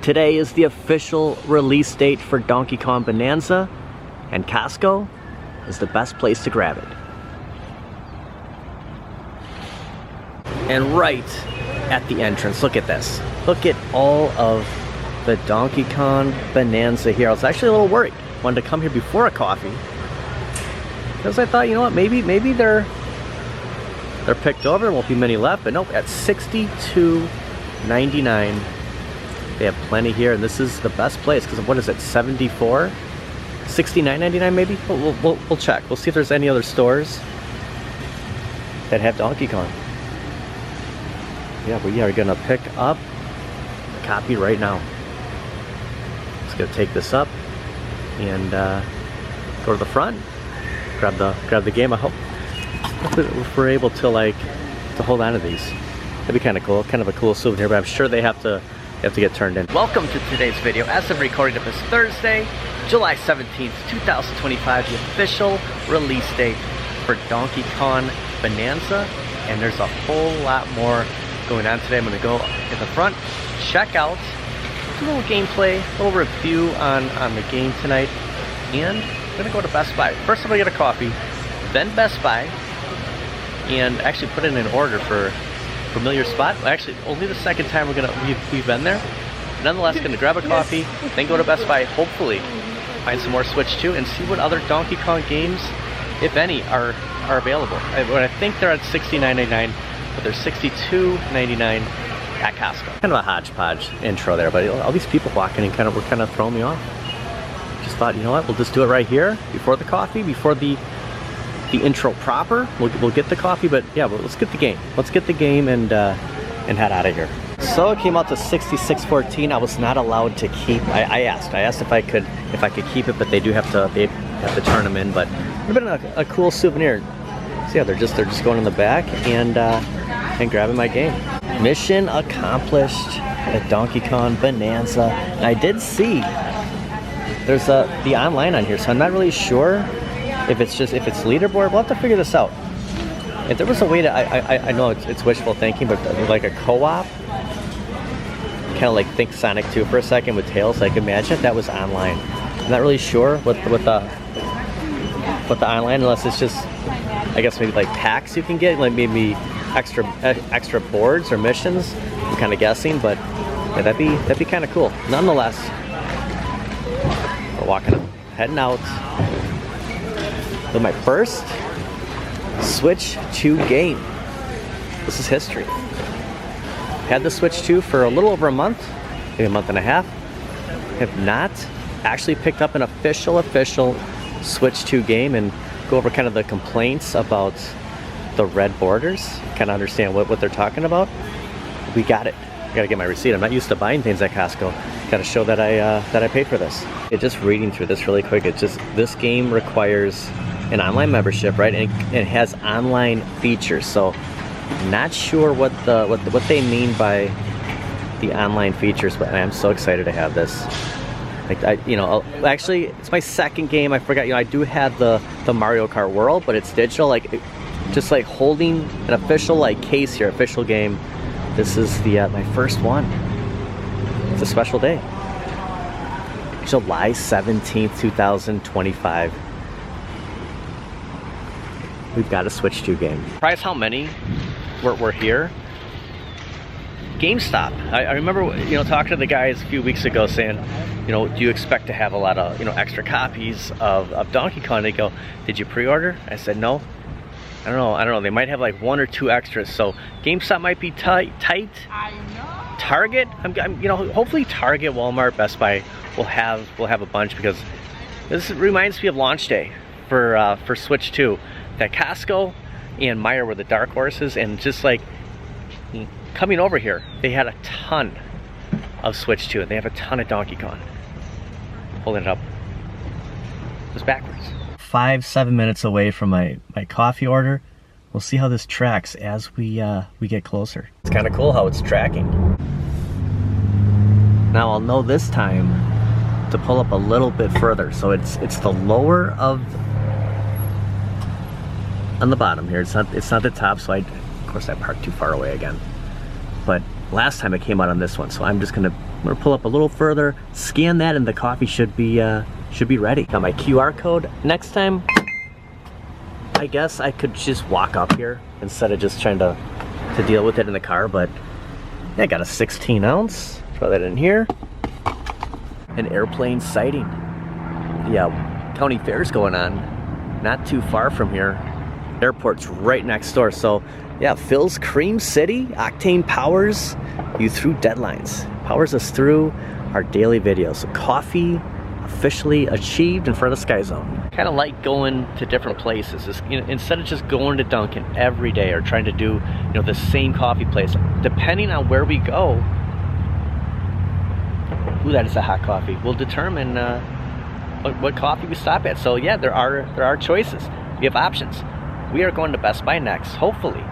Today is the official release date for Donkey Kong Bonanza, and Costco is the best place to grab it. And right at the entrance, look at this. Look at all of the Donkey Kong Bonanza here. I was actually a little worried. Wanted to come here before a coffee because I thought, you know what, maybe they're picked over. There won't be many left, but nope. At $62.99, they have plenty here, and this is the best place because what is it? 74, $69.99 maybe. We'll check. We'll see if there's any other stores that have Donkey Kong. Yeah, we are gonna pick up a copy right now. Just gonna take this up and go to the front, grab the game. I hope if we're able to hold on to these. That'd be kind of cool, kind of a cool souvenir. But I'm sure they have to get turned in. Welcome to today's video. As of recording of this Thursday, July 17th, 2025, the official release date for Donkey Kong Bonanza, and there's a whole lot more going on today. I'm gonna go in the front, check out, do a little gameplay, a little review on the game tonight, and I'm gonna go to Best Buy. First I'm gonna get a coffee, then Best Buy, and actually put in an order for a familiar spot. Actually, only the second time we've been there. Nonetheless, gonna grab a coffee, then go to Best Buy, hopefully find some more Switch 2 and see what other Donkey Kong games, if any, are available. I think they're at $69.99. But they're $62.99 at Costco. Kind of a hodgepodge intro there, but all these people walking in were kind of throwing me off. Just thought, you know what, we'll just do it right here before the coffee, before the intro proper. We'll get the coffee, but yeah, well, let's get the game. Let's get the game and head out of here. So it came out to $66.14. I was not allowed to keep. I asked if I could keep it, but they have to turn them in. But it would have been a cool souvenir. So yeah, they're just going in the back and grabbing my game. Mission accomplished at Donkey Kong Bonanza. And I did see there's the online on here, so I'm not really sure if it's leaderboard. We'll have to figure this out. If there was a way to, I know it's wishful thinking, but like a co-op, kind of like think Sonic 2 for a second with Tails. Like imagine if that was online. I'm not really sure what the online, unless it's just, I guess maybe like packs you can get, like maybe extra boards or missions. I'm kind of guessing, but yeah, that'd be kind of cool. Nonetheless, we're heading out with my first Switch 2 game. This is history. Had the Switch 2 for a little over a month, maybe a month and a half. Have not actually picked up an official Switch 2 game and go over kind of the complaints about the red borders, kind of understand what they're talking about. We got it. I gotta get my receipt. I'm not used to buying things at Costco. Gotta show that I paid for this. Just reading through this really quick, this game requires an online membership, right? And it has online features. So not sure what they mean by the online features, but I'm so excited to have this. Actually, it's my second game. I forgot, I do have the Mario Kart World, but it's digital. Just holding an official case here, official game. This is my first one. It's a special day. July 17th, 2025. We've got a Switch 2 game. Surprised how many were here. GameStop. I remember, talking to the guys a few weeks ago saying, do you expect to have a lot of, extra copies of Donkey Kong? They go, did you pre-order? I said, no. I don't know. They might have one or two extras. So GameStop might be tight. I know. Target, hopefully Target, Walmart, Best Buy will have a bunch, because this reminds me of launch day for Switch 2. That Costco and Meijer were the dark horses, and just coming over here, they had a ton of Switch 2, and they have a ton of Donkey Kong. Holding it up. It was backwards. 5-7 minutes away from my coffee order. We'll see how this tracks as we get closer. It's kind of cool how it's tracking. Now I'll know this time to pull up a little bit further. So it's the lower of on the bottom here. It's not the top. So of course I parked too far away again. But last time I came out on this one, so I'm just gonna gonna pull up a little further, scan that, and the coffee should be ready. Got my QR code. Next time, I guess I could just walk up here instead of just trying to deal with it in the car, but yeah, I got a 16 ounce. Throw that in here. An airplane sighting. Yeah, county fair's going on. Not too far from here. Airport's right next door. So yeah, Phil's Cream City, Octane powers you through deadlines. Powers us through our daily videos. So coffee officially achieved in front of Sky Zone. Kind of like going to different places. Instead of just going to Dunkin' every day or trying to do the same coffee place, depending on where we go, ooh, that is a hot coffee, will determine what coffee we stop at. So yeah, there are choices. We have options. We are going to Best Buy next. Hopefully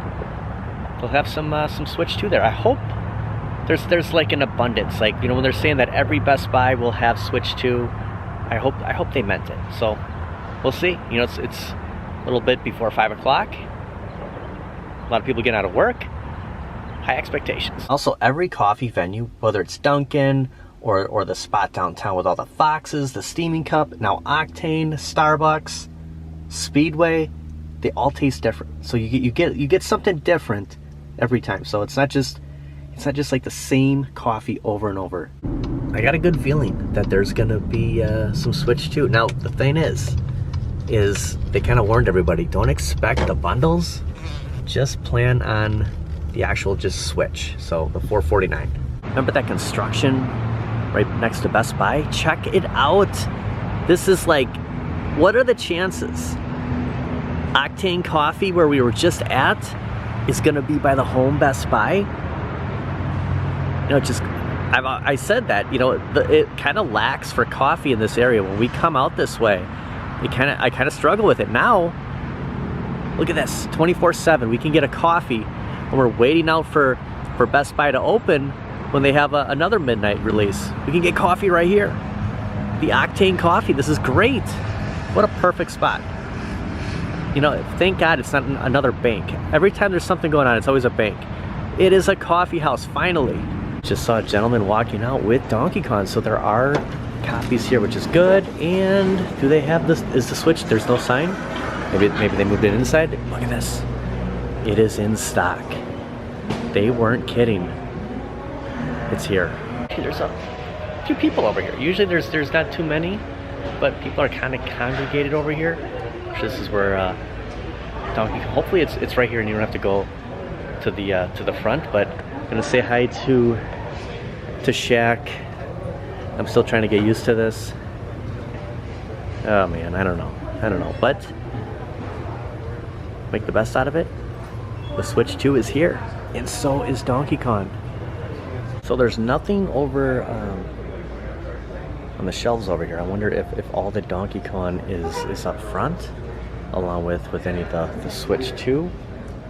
they'll have some Switch 2 there. I hope there's like an abundance, like when they're saying that every Best Buy will have Switch 2. I hope they meant it. So we'll see. It's a little bit before 5 o'clock. A lot of people getting out of work. High expectations. Also, every coffee venue, whether it's Dunkin' or the spot downtown with all the Foxes, the Steaming Cup, now Octane, Starbucks, Speedway, they all taste different. So you get something different every time. So it's not just like the same coffee over and over. I got a good feeling that there's gonna be some Switch 2. Now the thing is they kind of warned everybody, don't expect the bundles, just plan on the actual just Switch. So the $449. Remember that construction right next to Best Buy? Check it out. This is like, what are the chances Octane Coffee, where we were just at, is gonna be by the home Best Buy? I said that, it kind of lacks for coffee in this area. When we come out this way, I kind of struggle with it. Now, look at this, 24/7. We can get a coffee when we're waiting out for Best Buy to open. When they have another midnight release, we can get coffee right here. The Octane Coffee, this is great. What a perfect spot. Thank God it's not another bank. Every time there's something going on, it's always a bank. It is a coffee house, finally. Just saw a gentleman walking out with Donkey Kong, so there are copies here, which is good. And do they have this? Is the Switch? There's no sign. Maybe they moved it inside. Look at this. It is in stock. They weren't kidding. It's here. There's a few people over here. Usually there's not too many, but people are kind of congregated over here. This is where Donkey Kong. Hopefully it's right here, and you don't have to go to the front. But I'm gonna say hi to Shaq. I'm still trying to get used to this. Oh man, I don't know, but make the best out of it. The Switch 2 is here, and so is Donkey Kong. So there's nothing over on the shelves over here. I wonder if all the Donkey Kong is up front, along with any of the Switch 2.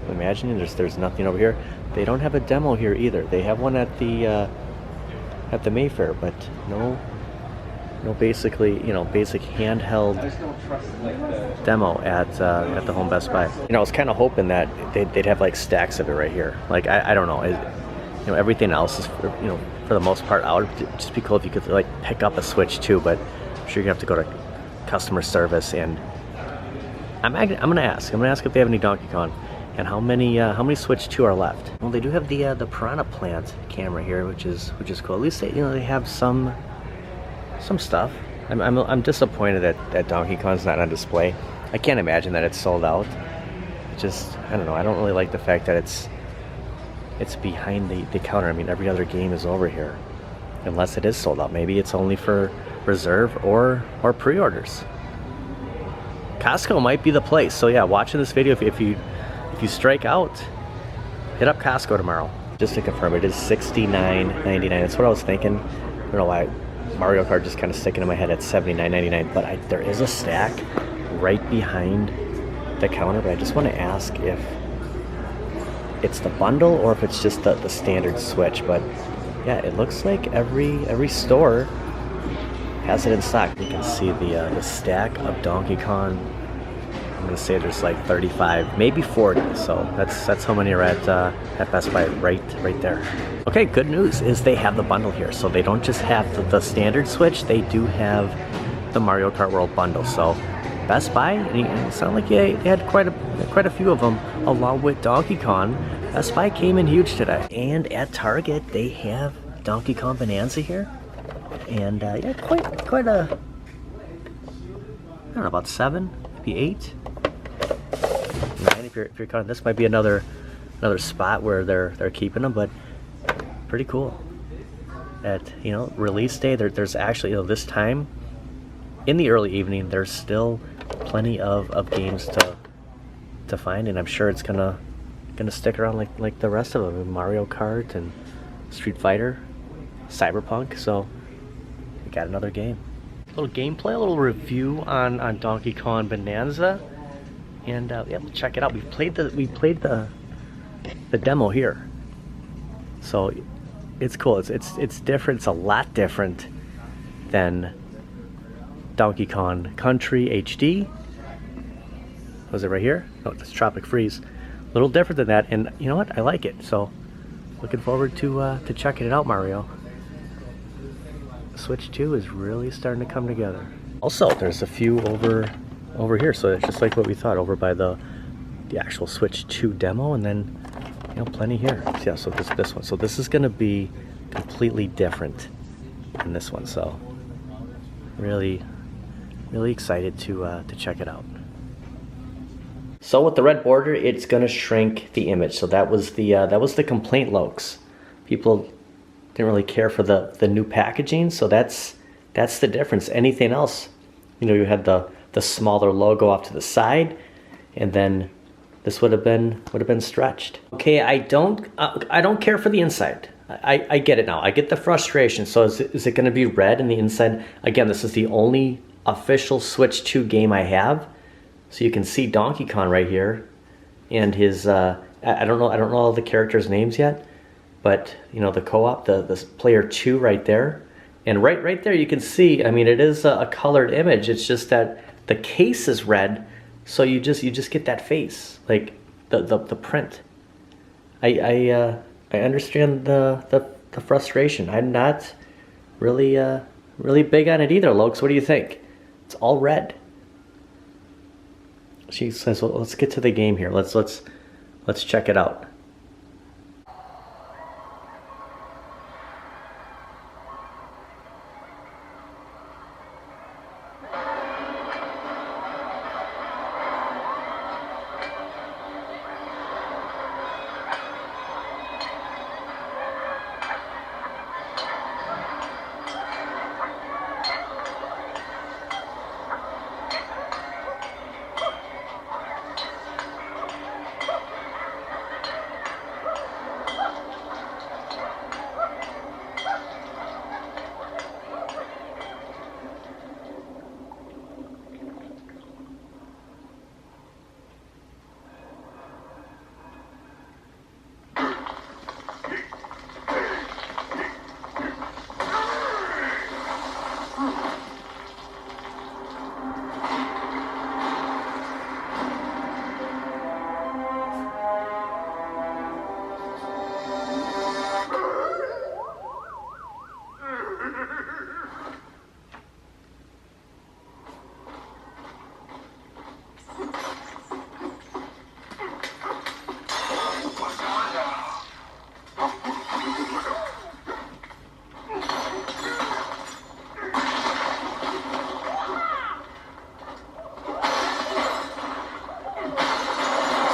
I'm imagining there's nothing over here. They don't have a demo here either. They have one at the Mayfair, but no basically basic handheld demo at the home Best Buy. I was kind of hoping that they'd have like stacks of it right here. Like I don't know. Everything else is for the most part out. It'd just be cool if you could like pick up a Switch 2, but I'm sure you have to go to customer service, and I'm gonna ask if they have any Donkey Kong and how many Switch 2 are left. Well, they do have the Piranha Plant camera here, which is cool. At least they have some stuff. I'm disappointed that Donkey Kong's not on display. I can't imagine that it's sold out. I don't know. I don't really like the fact that it's behind the counter. I mean, every other game is over here, unless it is sold out. Maybe it's only for reserve or pre-orders. Costco might be the place. So yeah, watching this video, if you strike out, hit up Costco tomorrow. Just to confirm, it is $69.99. That's what I was thinking. I don't know why Mario Kart just kind of sticking in my head at $79.99, but there is a stack right behind the counter. But I just want to ask if it's the bundle or if it's just the standard Switch. But yeah, it looks like every store has it in stock. You can see the stack of Donkey Kong I'm gonna say there's like 35, maybe 40. So that's how many are at Best Buy right there. Okay, good news is they have the bundle here. So they don't just have the standard Switch, they do have the Mario Kart World bundle. So Best Buy, and it sounded like they had quite a few of them, along with Donkey Kong. Best Buy came in huge today. And at Target, they have Donkey Kong Bananza here. And yeah, quite a, I don't know, about 7, maybe 8, 9 if you're counting. This might be another spot where they're keeping them, but pretty cool. At release day, there's actually this time in the early evening, there's still plenty of games to find, and I'm sure it's gonna stick around like the rest of them, Mario Kart and Street Fighter, Cyberpunk. So we got another game. A little gameplay, a little review on Donkey Kong Bananza, and yeah, we'll check it out. We played the demo here, so it's cool. It's different. It's a lot different than Donkey Kong Country HD. Was it right here? No, it's Tropic Freeze. A little different than that, and you know what? I like it. So looking forward to checking it out, Mario. Switch 2 is really starting to come together. Also, there's a few over here, so it's just like what we thought, over by the actual Switch 2 demo, and then plenty here. So yeah, so this one. So this is going to be completely different than this one. So really excited to check it out. So with the red border, it's going to shrink the image. So that was the complaint, Lokes. People didn't really care for the new packaging, so that's the difference. Anything else, you had the smaller logo off to the side, and then this would have been stretched. Okay, I don't care for the inside. I get it now. I get the frustration. So is it going to be red in the inside? Again, this is the only official Switch 2 game I have. So you can see Donkey Kong right here, and his I don't know all the characters' names yet, but the co-op, the player 2 right there, and right there you can see. I mean, it is a colored image. It's just that the case is red, so you just get that face, like the print. I understand the frustration. I'm not really big on it either, Lokes. What do you think? It's all red. She says, well, let's get to the game here. Let's check it out.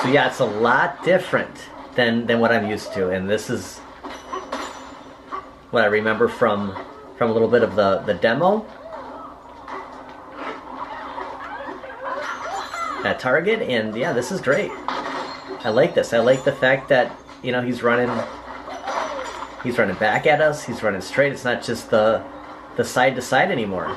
So yeah, it's a lot different than what I'm used to, and this is what I remember from a little bit of the demo at Target, and yeah, this is great. I like this. I like the fact that he's running back at us. He's running straight. It's not just the side to side anymore.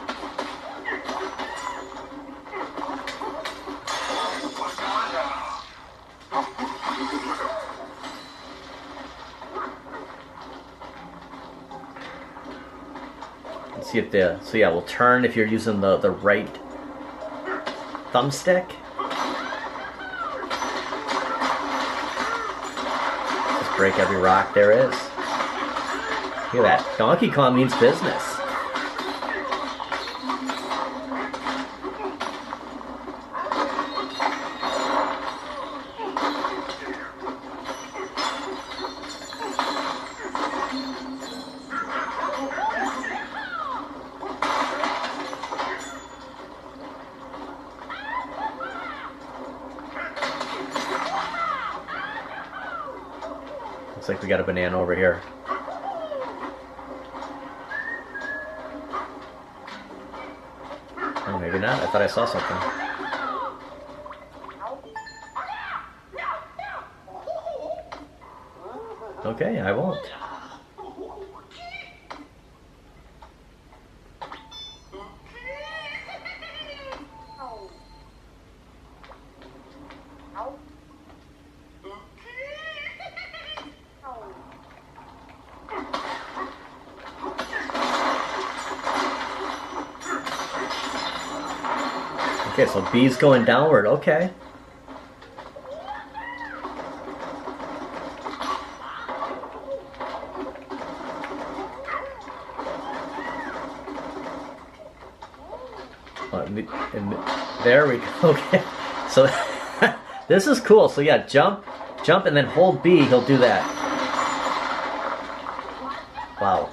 See if so yeah, we'll turn if you're using the right thumbstick. break every rock there is. Look at that. Donkey Kong means business. Looks like we got a banana over here. Oh, maybe not. I thought I saw something. Okay, I won't. Okay, so B's going downward. Okay. And there we go. Okay. So this is cool. So yeah, jump, and then hold B. He'll do that. Wow.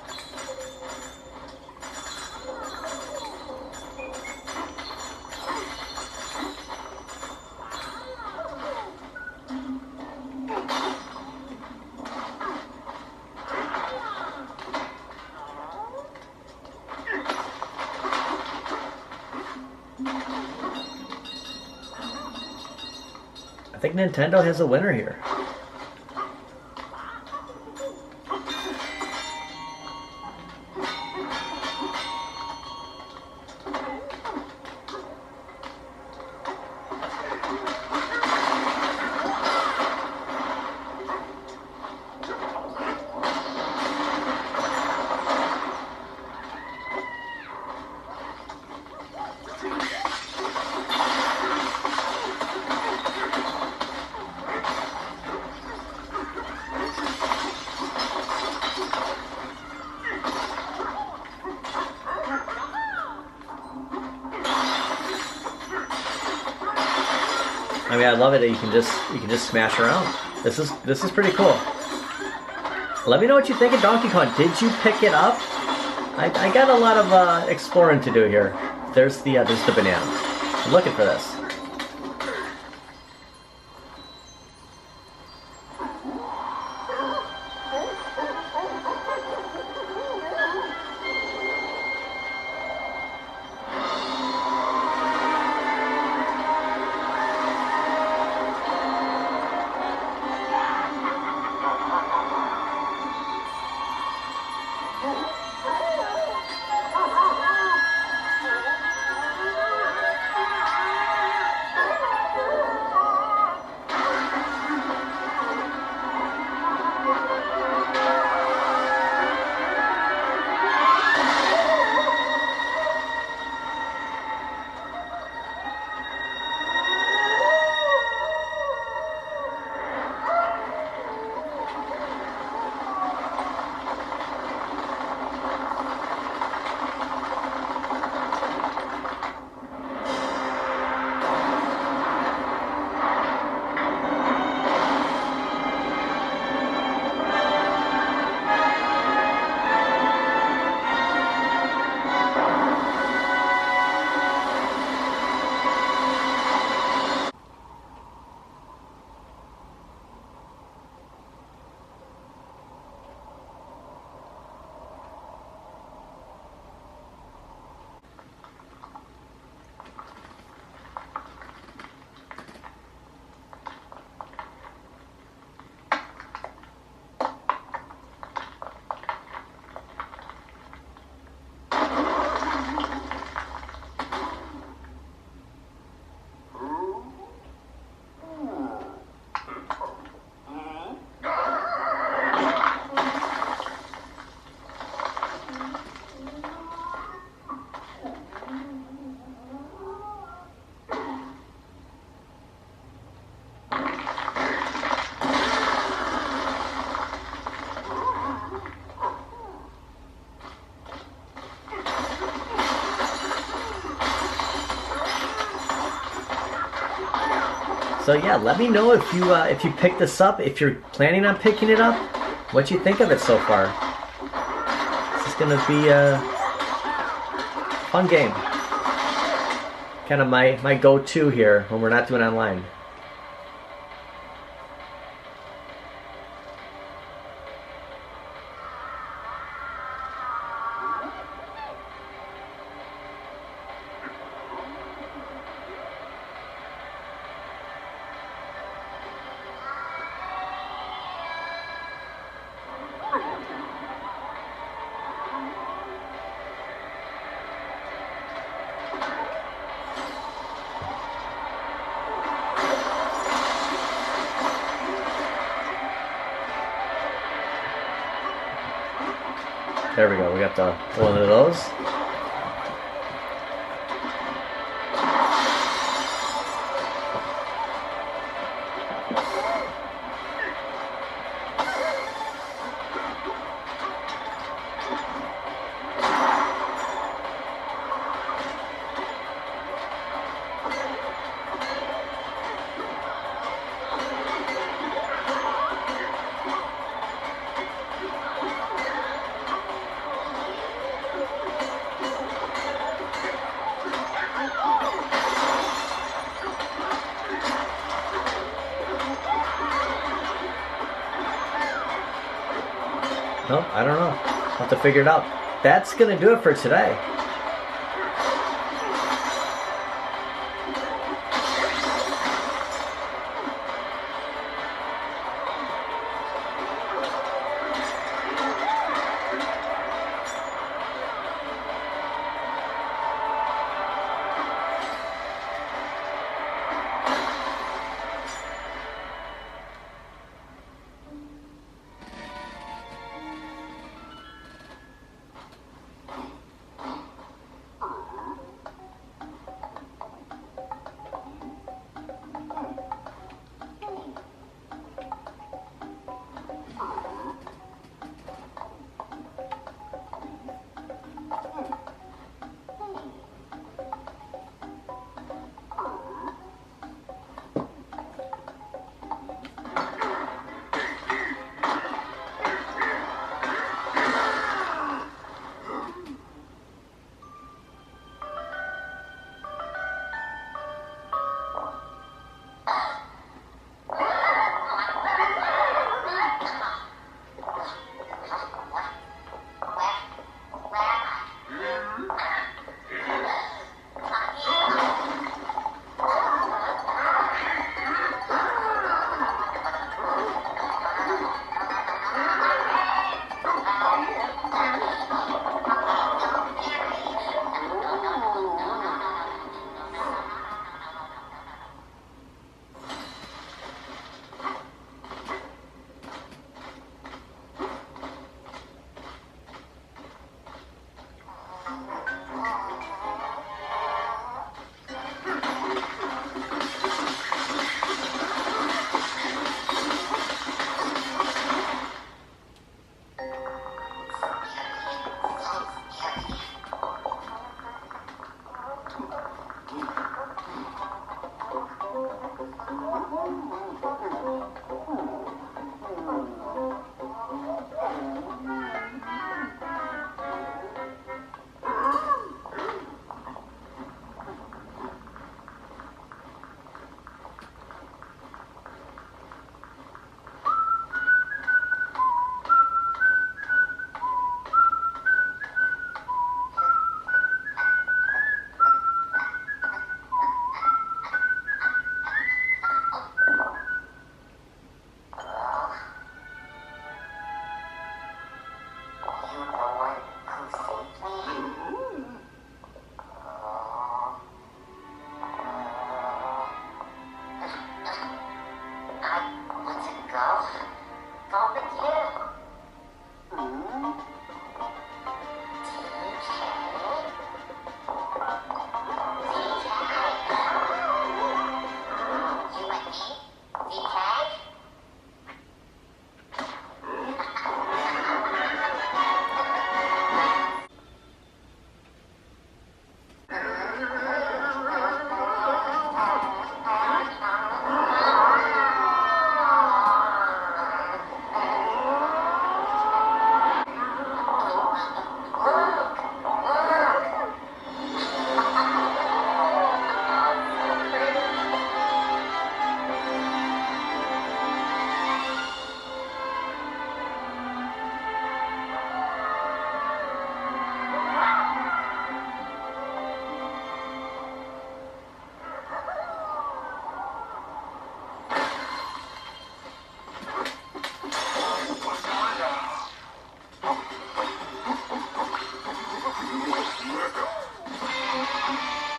I think Nintendo has a winner here. I mean, I love it that you can just smash around. This is pretty cool. Let me know what you think of Donkey Kong. Did you pick it up? I got a lot of exploring to do here. There's the banana. I'm looking for this. So yeah, let me know if you picked this up, if you're planning on picking it up, what you think of it so far. This is gonna be a fun game. Kind of my go-to here when we're not doing online. There we go, we got the one of those. Nope, I don't know. I'll have to figure it out. That's gonna do it for today.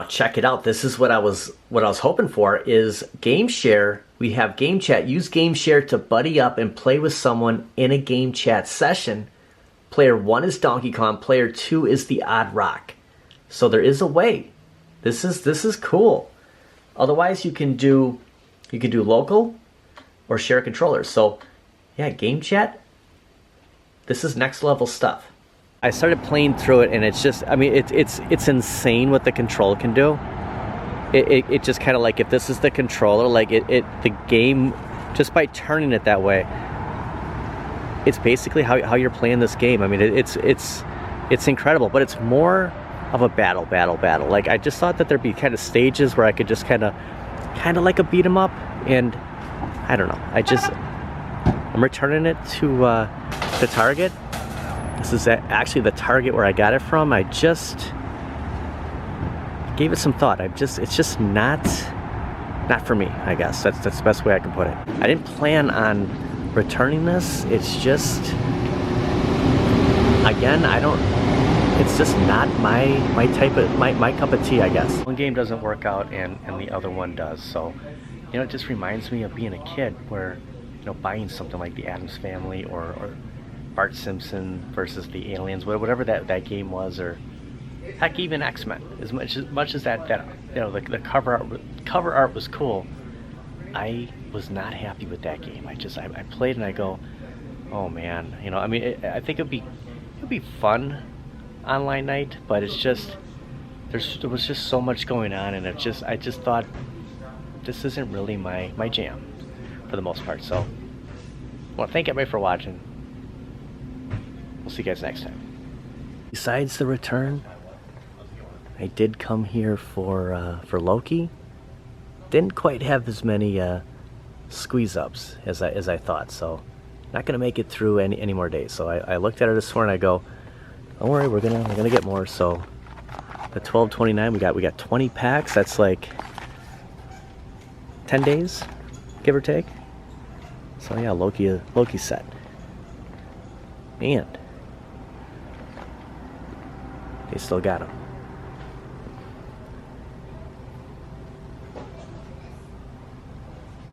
Check it out. This is what I was hoping for is game share. We have game chat. Use game share to buddy up and play with someone in a game chat session. Player 1 is Donkey Kong, player 2 is the Odd Rock. So there is a way. This is cool. Otherwise you can do local or share controllers. So yeah, game chat. This is next level stuff. I started playing through it and it's just, I mean, it's insane what the control can do. It just kind of like, if this is the controller, like the game, just by turning it that way, it's basically how you're playing this game. I mean, it's incredible, but it's more of a battle. Like, I just thought that there'd be kind of stages where I could just kind of like a beat 'em up, and I don't know. I'm returning it to Target. This is actually the Target where I got it from. I just gave it some thought. It's just not for me, I guess. That's the best way I can put it. I didn't plan on returning this. It's just, again, it's just not my type of, my cup of tea, I guess. One game doesn't work out and the other one does. So, you know, it just reminds me of being a kid where, you know, buying something like the Addams Family or Bart Simpson versus the Aliens, whatever that game was, or heck, even X-Men. As much as that you know, the cover art was cool, I was not happy with that game. I played and I go, oh man, you know, I mean, I think it'd be fun online night, but it's just there was just so much going on, and I just thought this isn't really my jam for the most part. So I want to thank everybody for watching. We'll see you guys next time. Besides the return, I did come here for Loki. Didn't quite have as many squeeze ups as I thought, so not gonna make it through any more days. So I looked at it this morning. I go, don't worry, we're gonna get more. So the 12.29, we got 20 packs. That's like 10 days, give or take. So yeah, Loki set. And they still got him.